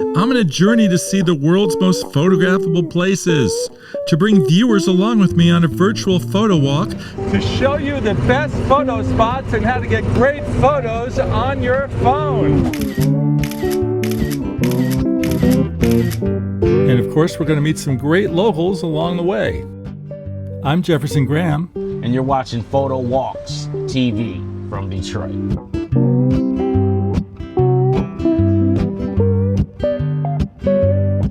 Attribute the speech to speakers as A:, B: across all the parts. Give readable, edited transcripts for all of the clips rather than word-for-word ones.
A: I'm on a journey to see the world's most photographable places, to bring viewers along with me on a virtual photo walk, to show you the best photo spots and how to get great photos on your phone. And of course, we're going to meet some great locals along the way. I'm Jefferson Graham.
B: And you're watching Photo Walks TV from Detroit.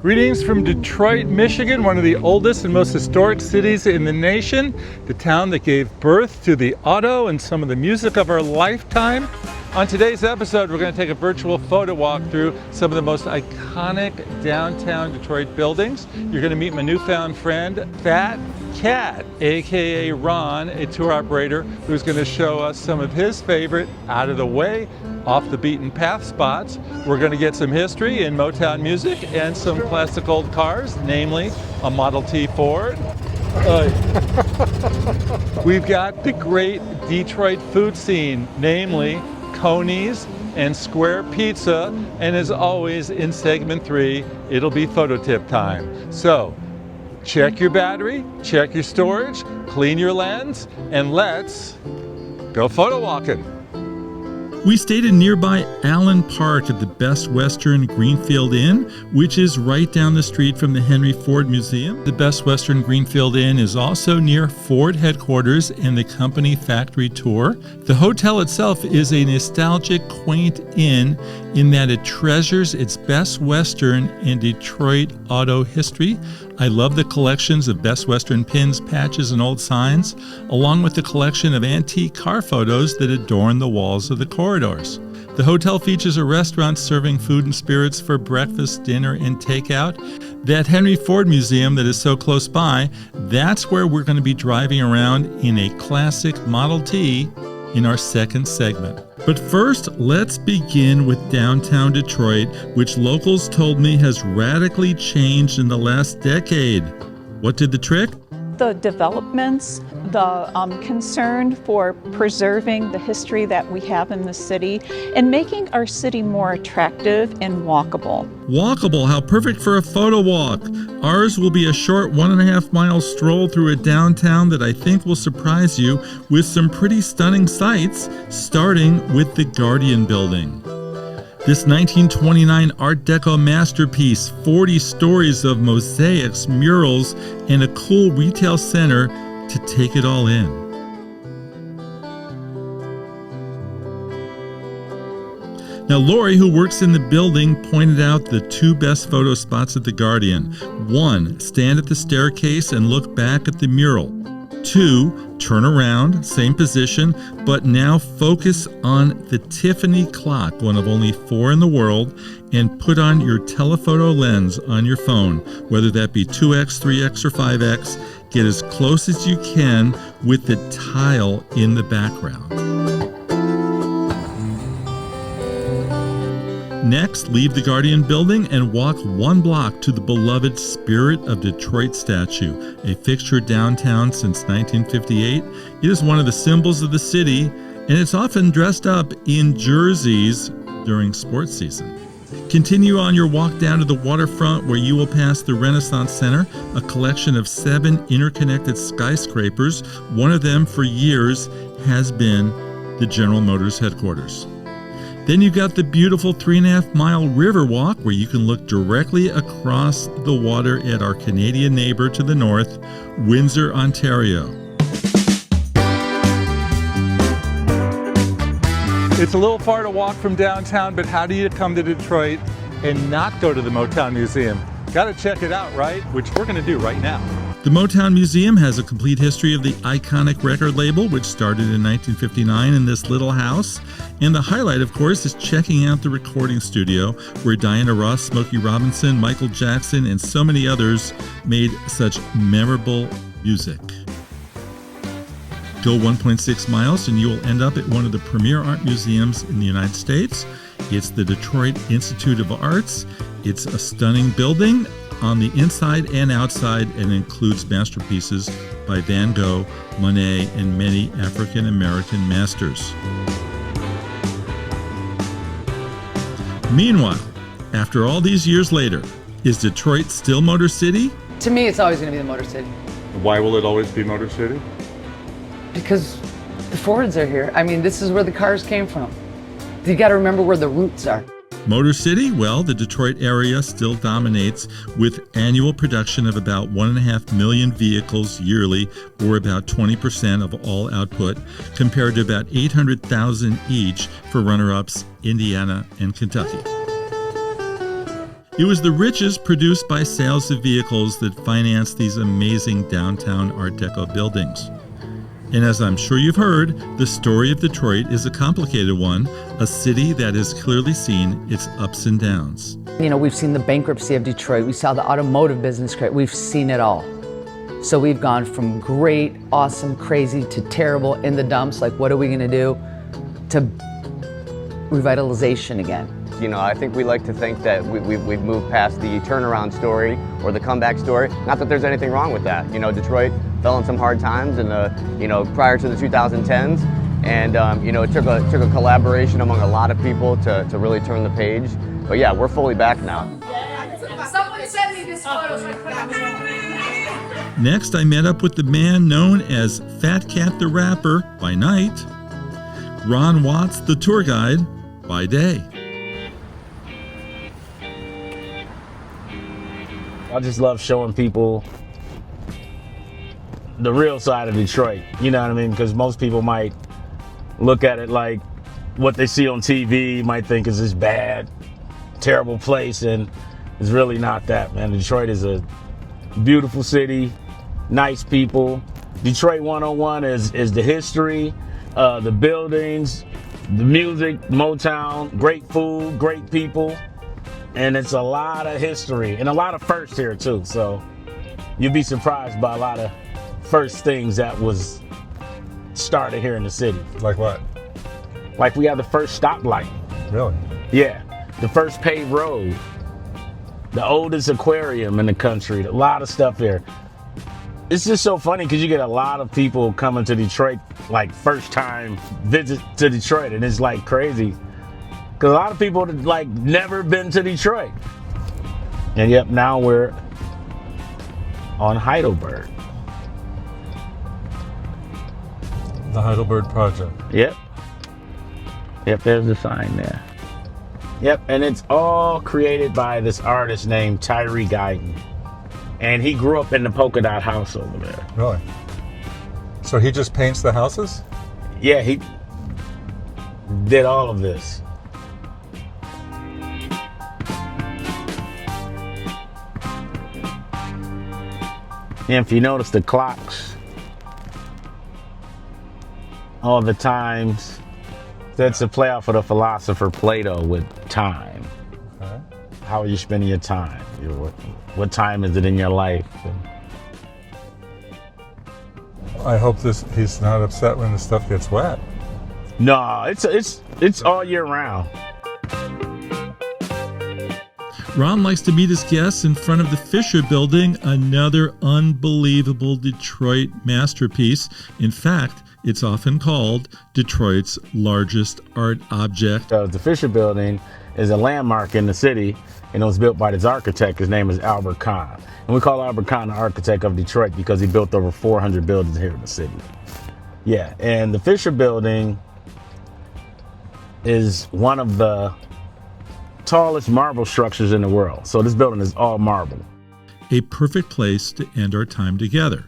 A: Greetings from Detroit, Michigan, one of the oldest and most historic cities in the nation, the town that gave birth to the auto and some of the music of our lifetime. On today's episode, we're going to take a virtual photo walk through some of the most iconic downtown Detroit buildings. You're going to meet my newfound friend, Phat Kat, aka Ron, a tour operator who's going to show us some of his favorite out of the way, off the beaten path spots. We're going to get some history in Motown music and some classic old cars, namely a Model T Ford. We've got the great Detroit food scene, namely Coney's and Square Pizza, and as always in segment 3, it'll be photo tip time. So check your battery, check your storage, clean your lens, and let's go photo walking. We stayed in nearby Allen Park at the Best Western Greenfield Inn, which is right down the street from the Henry Ford Museum. The Best Western Greenfield Inn is also near Ford headquarters and the company factory tour. The hotel itself is a nostalgic, quaint inn in that it treasures its Best Western and Detroit auto history. I love the collections of Best Western pins, patches, and old signs, along with the collection of antique car photos that adorn the walls of the corridors. The hotel features a restaurant serving food and spirits for breakfast, dinner, and takeout. That Henry Ford Museum that is so close by, that's where we're going to be driving around in a classic Model T in our second segment. But first, let's begin with downtown Detroit, which locals told me has radically changed in the last decade. What did the trick?
C: The developments, the concern for preserving the history that we have in the city and making our city more attractive and walkable.
A: Walkable, how perfect for a photo walk. Ours will be a short 1.5 mile stroll through a downtown that I think will surprise you with some pretty stunning sights, starting with the Guardian Building. This 1929 Art Deco masterpiece, 40 stories of mosaics, murals, and a cool retail center to take it all in. Now, Lori, who works in the building, pointed out the 2 best photo spots at the Guardian. 1, stand at the staircase and look back at the mural. 2, turn around, same position, but now focus on the Tiffany clock, one of only 4 in the world, and put on your telephoto lens on your phone, whether that be 2x, 3x, or 5x. Get as close as you can with the tile in the background. Next, leave the Guardian Building and walk 1 block to the beloved Spirit of Detroit statue, a fixture downtown since 1958. It is one of the symbols of the city, and it's often dressed up in jerseys during sports season. Continue on your walk down to the waterfront, where you will pass the Renaissance Center, a collection of 7 interconnected skyscrapers. One of them for years has been the General Motors headquarters. Then you've got the beautiful 3.5 mile river walk, where you can look directly across the water at our Canadian neighbor to the north, Windsor, Ontario. It's a little far to walk from downtown, but how do you come to Detroit and not go to the Motown Museum? Got to check it out, right? Which we're going to do right now. The Motown Museum has a complete history of the iconic record label, which started in 1959 in this little house. And the highlight, of course, is checking out the recording studio where Diana Ross, Smokey Robinson, Michael Jackson, and so many others made such memorable music. Go 1.6 miles and you will end up at one of the premier art museums in the United States. It's the Detroit Institute of Arts. It's a stunning building on the inside and outside, and includes masterpieces by Van Gogh, Monet, and many African American masters. Meanwhile, After all these years later, is Detroit still Motor City?
D: To me, it's always going to be the Motor City.
A: Why will it always be Motor City?
D: Because the Fords are here. I mean, this is where the cars came from. You got to remember where the roots are.
A: Motor City? Well, the Detroit area still dominates with annual production of about 1.5 million vehicles yearly, or about 20% of all output, compared to about 800,000 each for runner-ups Indiana and Kentucky. It was the riches produced by sales of vehicles that financed these amazing downtown Art Deco buildings. And as I'm sure you've heard, the story of Detroit is a complicated one, a city that has clearly seen its ups and downs.
D: You know, we've seen the bankruptcy of Detroit. We saw the automotive business crash. We've seen it all. So we've gone from great, awesome, crazy to terrible, in the dumps, like what are we gonna do, to revitalization again.
E: You know, I think we like to think that we've moved past the turnaround story or the comeback story. Not that there's anything wrong with that. You know, Detroit fell in some hard times in the, you know, prior to the 2010s. And, you know, it took a collaboration among a lot of people to really turn the page. But yeah, we're fully back now.
F: Someone send me this photo so I put it on.
A: Next, I met up with the man known as Phat Kat the Rapper by night, Ron Watts the tour guide by day.
B: I just love showing people the real side of Detroit, you know what I mean? Because most people might look at it like what they see on TV, might think is this bad, terrible place, and it's really not that, man. Detroit is a beautiful city, nice people. Detroit 101 is the history, the buildings, the music, Motown, great food, great people. And it's a lot of history and a lot of firsts here too. So you'll be surprised by a lot of first things that was started here in the city.
A: Like what?
B: Like we have the first stoplight.
A: Really?
B: Yeah. The first paved road. The oldest aquarium in the country. A lot of stuff here. It's just so funny because you get a lot of people coming to Detroit, like first time visit to Detroit, and it's like crazy. Because a lot of people like never been to Detroit. And yep, now we're on Heidelberg.
A: The Heidelberg Project.
B: Yep. Yep, there's the sign there. Yep, and it's all created by this artist named Tyree Guyton. And he grew up in the polka dot house over there.
A: Really? So he just paints the houses?
B: Yeah, he did all of this. And if you notice the clocks, all the times, that's a play off of the philosopher Plato with time.
A: Okay.
B: How are you spending your time? What time is it in your life?
A: I hope he's not upset when the stuff gets wet.
B: No, it's all year round.
A: Ron likes to meet his guests in front of the Fisher Building, another unbelievable Detroit masterpiece. In fact, it's often called Detroit's largest art object.
B: The Fisher Building is a landmark in the city, and it was built by this architect. His name is Albert Kahn. And we call Albert Kahn the architect of Detroit because he built over 400 buildings here in the city. Yeah, and the Fisher Building is one of the tallest marble structures in the world. So this building is all marble.
A: A perfect place to end our time together.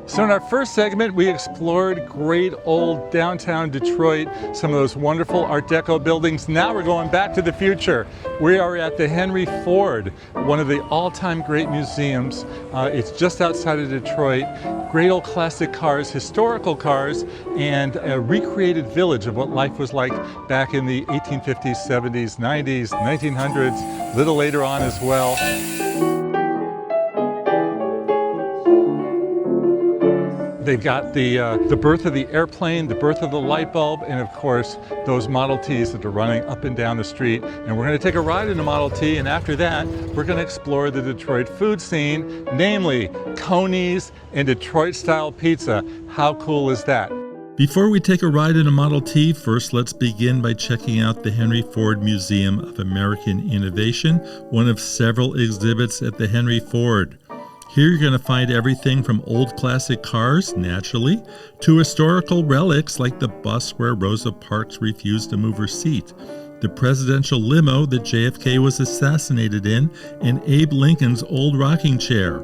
A: So in our first segment, we explored great old downtown Detroit, some of those wonderful Art Deco buildings. Now we're going back to the future. We are at the Henry Ford, one of the all-time great museums. It's just outside of Detroit. Great old classic cars, historical cars, and a recreated village of what life was like back in the 1850s, 70s, 90s, 1900s, a little later on as well. They've got the birth of the airplane, the birth of the light bulb, and of course, those Model Ts that are running up and down the street. And we're gonna take a ride in a Model T, and after that, we're gonna explore the Detroit food scene, namely Coney's and Detroit-style pizza. How cool is that? Before we take a ride in a Model T, first let's begin by checking out the Henry Ford Museum of American Innovation, one of several exhibits at the Henry Ford. Here you're going to find everything from old classic cars, naturally, to historical relics like the bus where Rosa Parks refused to move her seat, the presidential limo that JFK was assassinated in, and Abe Lincoln's old rocking chair.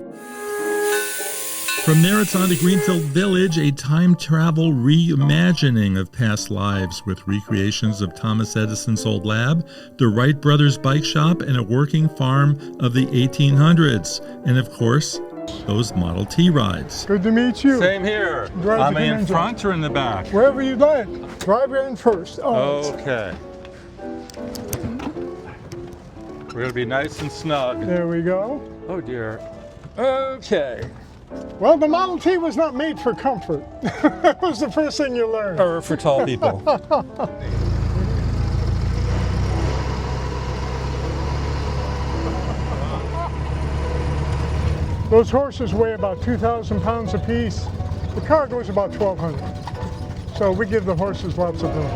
A: From there, it's on to Greenfield Village, a time travel reimagining of past lives with recreations of Thomas Edison's old lab, the Wright brothers' bike shop, and a working farm of the 1800s. And of course, those Model T rides.
G: Good to meet you.
A: Same here.
G: Glad
A: Am
G: you
A: I
G: can
A: in
G: enjoy.
A: front or in the back?
G: Wherever you'd like. Drive in first.
A: Okay. We're going to be nice and snug.
G: There we go.
A: Oh dear. Okay.
G: Well, the Model T was not made for comfort. That was the first thing you learned.
A: Or for tall people.
G: Those horses weigh about 2,000 pounds apiece. The car goes about 1,200. So we give the horses lots of room.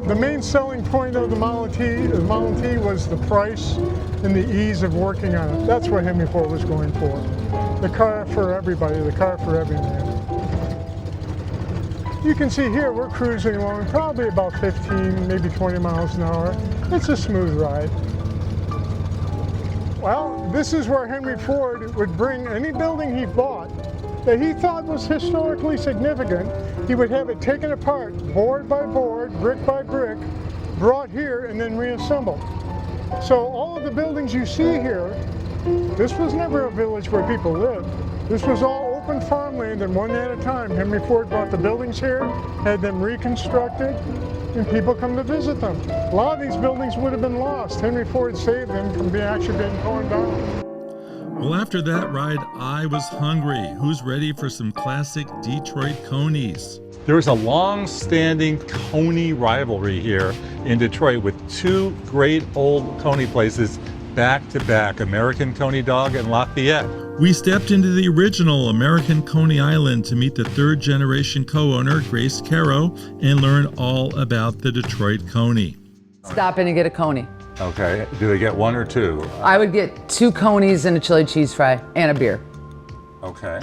G: The main selling point of the Model T was the price and the ease of working on it. That's what Henry Ford was going for. The car for everybody, the car for every man. You can see here we're cruising along probably about 15, maybe 20 miles an hour. It's a smooth ride. Well, this is where Henry Ford would bring any building he bought that he thought was historically significant. He would have it taken apart, board by board, brick by brick, brought here and then reassembled. So all of the buildings you see here, this was never a village where people lived. This was all open farmland, and one at a time. Henry Ford brought the buildings here, had them reconstructed, and people come to visit them. A lot of these buildings would have been lost. Henry Ford saved them from actually being torn down.
A: Well, after that ride, I was hungry. Who's ready for some classic Detroit Conies? There's a long-standing Coney rivalry here in Detroit with two great old Coney places back to back, American Coney Dog and Lafayette. We stepped into the original American Coney Island to meet the third generation co-owner, Grace Kero, and learn all about the Detroit Coney.
D: Stop in and get a coney.
A: Okay, do they get one or two?
D: I would get 2 conies and a chili cheese fry and a beer.
A: Okay.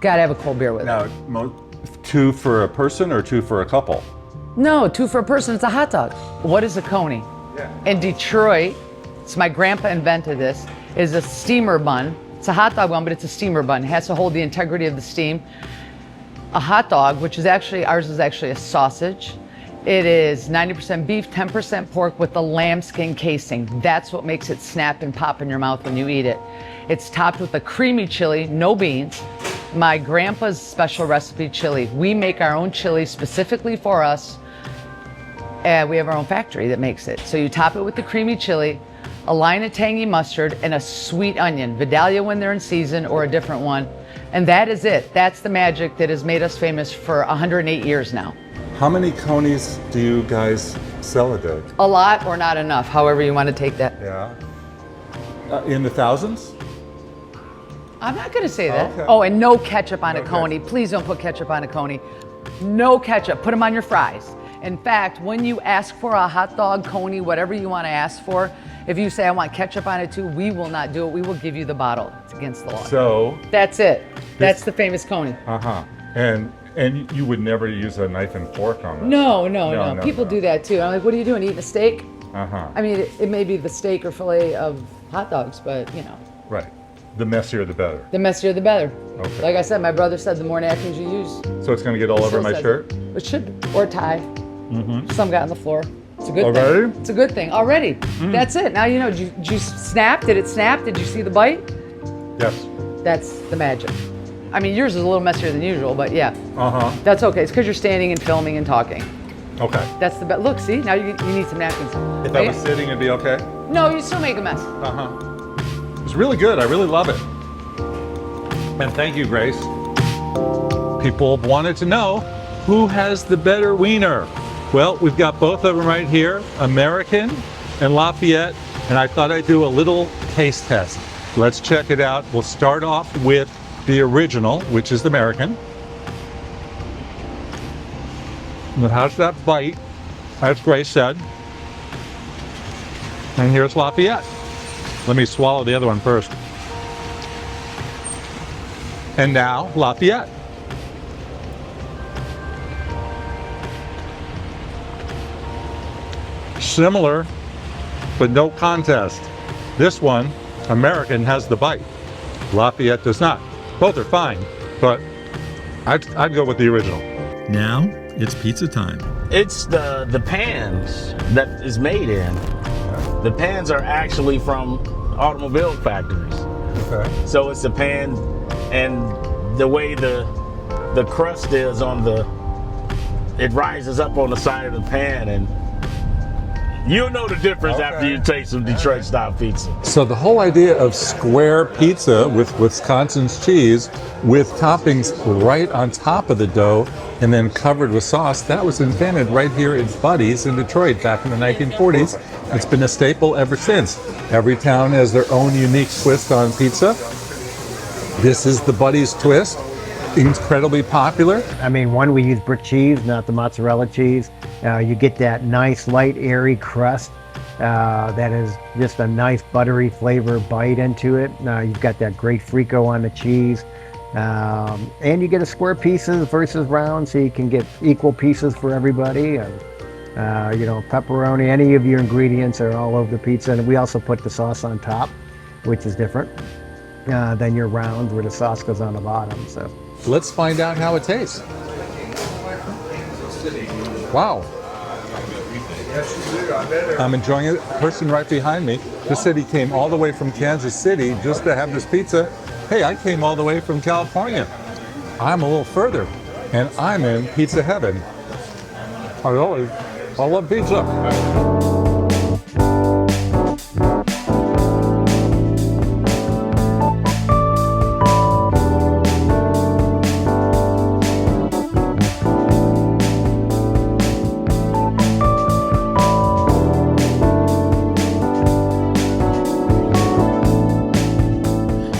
D: Gotta have a cold beer with it.
A: Now, 2 for a person or 2 for a couple?
D: No, 2 for a person, it's a hot dog. What is a coney?
A: Yeah.
D: In Detroit, so my grandpa invented this, is a steamer bun. It's a hot dog bun, but it's a steamer bun. It has to hold the integrity of the steam. A hot dog, which is actually, ours is actually a sausage. It is 90% beef, 10% pork with the lambskin casing. That's what makes it snap and pop in your mouth when you eat it. It's topped with a creamy chili, no beans. My grandpa's special recipe chili. We make our own chili specifically for us. And we have our own factory that makes it. So you top it with the creamy chili, a line of tangy mustard, and a sweet onion. Vidalia when they're in season or a different one. And that is it. That's the magic that has made us famous for 108 years now.
A: How many Conies do you guys sell a day?
D: A lot or not enough, however you want to take that.
A: Yeah. In the thousands?
D: I'm not going to say that.
A: Okay.
D: Oh, and no ketchup on
A: No
D: a coney.
A: ketchup.
D: Please don't put ketchup on a coney. No ketchup. Put them on your fries. In fact, when you ask for a hot dog, coney, whatever you want to ask for, if you say I want ketchup on it too, we will not do it. We will give you the bottle. It's against the law.
A: So.
D: That's it. That's the famous coney.
A: Uh-huh. And you would never use a knife and fork on this?
D: No.
A: No.
D: People do that too. I'm like, what are you doing? Eating a steak?
A: Uh-huh.
D: I mean, it may be the steak or fillet of hot dogs, but you know.
A: Right. The messier the better.
D: The messier the better.
A: Okay.
D: Like I said, my brother said the more napkins you use.
A: So it's going to get all over
D: Still
A: my
D: says
A: shirt?
D: It should, or tie. Some got on the floor. It's a good
A: Already?
D: thing. It's a good thing. Already. That's it. Now you know. Did you snap? Did it snap? Did you see the bite?
A: Yes.
D: That's the magic. I mean, yours is a little messier than usual, but yeah.
A: Uh-huh.
D: That's okay. It's because you're standing and filming and talking.
A: Okay.
D: That's the best. Look, see? Now you need some napkins.
A: If I was sitting, it'd be okay?
D: No, you still make a mess.
A: Uh-huh. It's really good. I really love it. And thank you, Grace. People have wanted to know who has the better wiener. Well, we've got both of them right here, American and Lafayette, and I thought I'd do a little taste test. Let's check it out. We'll start off with the original, which is American. And it has that bite, as Grace said. And here's Lafayette. Let me swallow the other one first. And now Lafayette. Similar, but no contest. This one, American, has the bite. Lafayette does not. Both are fine, but I'd go with the original.
H: Now it's pizza time.
B: It's the pans that is made in. The pans are actually from automobile factories.
A: Okay.
B: So it's the pan, and the way the crust is on it rises up on the side of the pan, and you'll know the difference after you taste some Detroit style pizza.
A: So the whole idea of square pizza with Wisconsin's cheese with toppings right on top of the dough and then covered with sauce, that was invented right here in Buddy's in Detroit back in the 1940s. It's been a staple ever since. Every town has their own unique twist on pizza. This is the Buddy's twist. Incredibly popular.
I: I mean, one, we use brick cheese, not the mozzarella cheese. You get that nice, light, airy crust that is just a nice, buttery flavor bite into it. You've got that great frico on the cheese. And you get a square pieces versus round, so you can get equal pieces for everybody. You know, pepperoni, any of your ingredients are all over the pizza. And we also put the sauce on top, which is different than your rounds where the sauce goes on the bottom. So
A: Let's find out how it tastes. Wow. I'm enjoying it. Person right behind me just said he came all the way from Kansas City just to have this pizza. Hey, I came all the way from California. I'm a little further, and I'm in pizza heaven. I love pizza.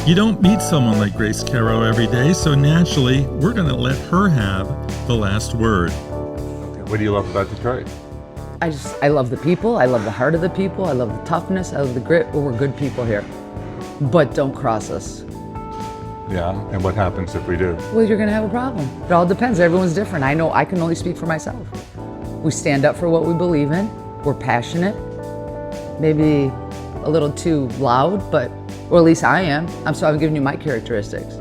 H: You don't meet someone like Grace Kero every day, so naturally, we're going to let her have the last word.
A: What do you love about Detroit?
D: I love the people. I love the heart of the people. I love the toughness. I love the grit. Well, we're good people here. But don't cross us.
A: Yeah, and what happens if we do?
D: Well, you're going to have a problem. It all depends. Everyone's different. I know I can only speak for myself. We stand up for what we believe in. We're passionate. Maybe a little too loud, but, or at least I am. I'm giving you my characteristics.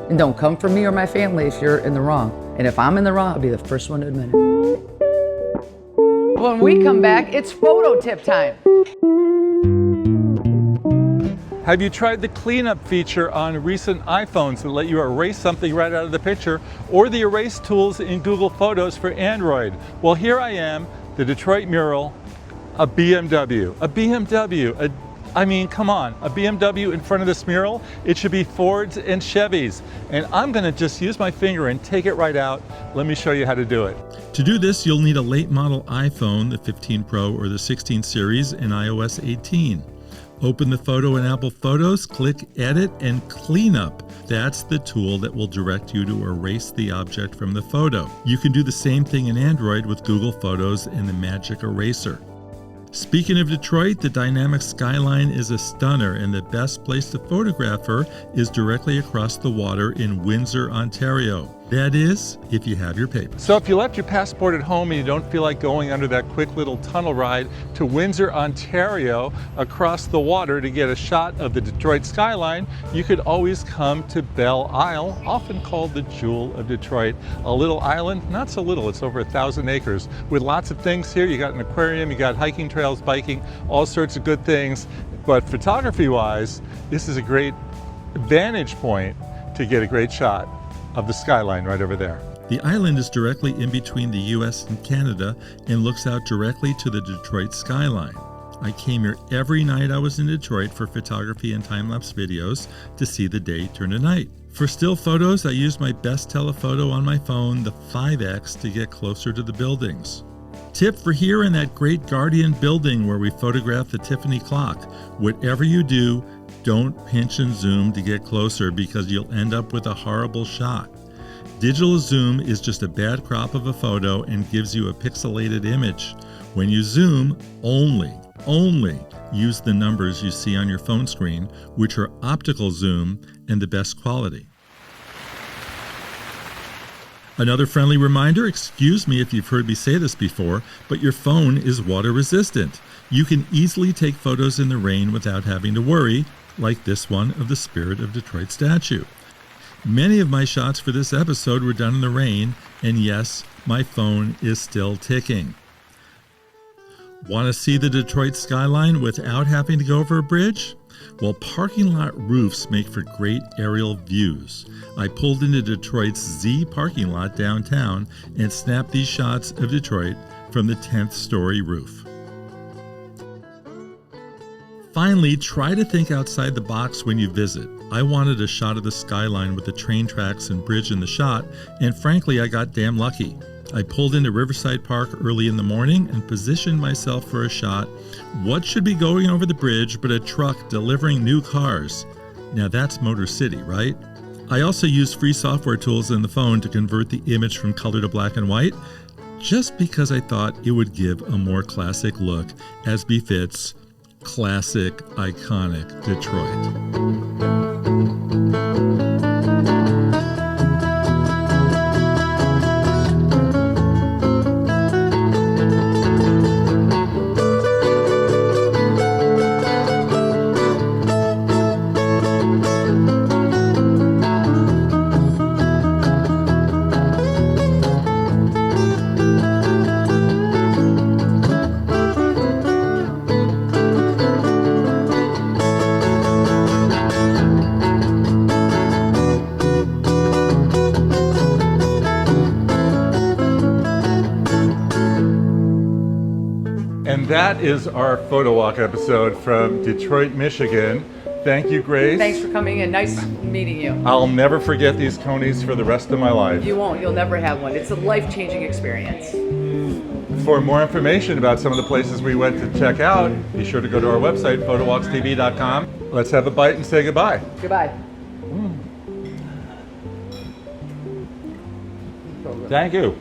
D: And don't come for me or my family if you're in the wrong. And if I'm in the wrong, I'll be the first one to admit it. When we come back, it's photo tip time.
A: Have you tried the cleanup feature on recent iPhones that let you erase something right out of the picture, or the erase tools in Google Photos for Android? Well, here I am, the Detroit mural, a BMW, I mean, come on, a BMW in front of this mural? It should be Fords and Chevys. And I'm gonna just use my finger and take it right out. Let me show you how to do it.
H: To do this, you'll need a late model iPhone, the 15 Pro or the 16 series, and iOS 18. Open the photo in Apple Photos, click Edit and Clean Up. That's the tool that will direct you to erase the object from the photo. You can do the same thing in Android with Google Photos and the Magic Eraser. Speaking of Detroit, the dynamic skyline is a stunner, and the best place to photograph her is directly across the water in Windsor, Ontario. That is, if you have your papers.
A: So if you left your passport at home and you don't feel like going under that quick little tunnel ride to Windsor, Ontario, across the water to get a shot of the Detroit skyline, you could always come to Belle Isle, often called the Jewel of Detroit. A little island, not so little, it's over 1,000 acres, with lots of things here. You got an aquarium, you got hiking trails, biking, all sorts of good things. But photography-wise, this is a great vantage point to get a great shot of the skyline right over there.
H: The island is directly in between the US and Canada and looks out directly to the Detroit skyline. I came here every night I was in Detroit for photography and time-lapse videos to see the day turn to night. For still photos, I used my best telephoto on my phone, the 5X, to get closer to the buildings. Tip for here in that great Guardian building where we photographed the Tiffany clock: whatever you do, Don't pinch and zoom to get closer because you'll end up with a horrible shot. Digital zoom is just a bad crop of a photo and gives you a pixelated image. When you zoom, only use the numbers you see on your phone screen, which are optical zoom and the best quality. Another friendly reminder, excuse me if you've heard me say this before, but your phone is water resistant. You can easily take photos in the rain without having to worry, like this one of the Spirit of Detroit statue. Many of my shots for this episode were done in the rain, and yes, my phone is still ticking. Want to see the Detroit skyline without having to go over a bridge? Well, parking lot roofs make for great aerial views. I pulled into Detroit's Z parking lot downtown and snapped these shots of Detroit from the 10th story roof. Finally, try to think outside the box when you visit. I wanted a shot of the skyline with the train tracks and bridge in the shot, and frankly, I got damn lucky. I pulled into Riverside Park early in the morning and positioned myself for a shot. What should be going over the bridge but a truck delivering new cars? Now that's Motor City, right? I also used free software tools in the phone to convert the image from color to black and white, just because I thought it would give a more classic look, as befits classic, iconic Detroit.
A: And that is our photo walk episode from Detroit, Michigan. Thank you, Grace.
D: Thanks for coming in. Nice meeting you.
A: I'll never forget these conies for the rest of my life.
D: You won't. You'll never have one. It's a life-changing experience.
A: For more information about some of the places we went to check out, be sure to go to our website, photowalkstv.com. Let's have a bite and say goodbye.
D: Goodbye.
A: Thank you.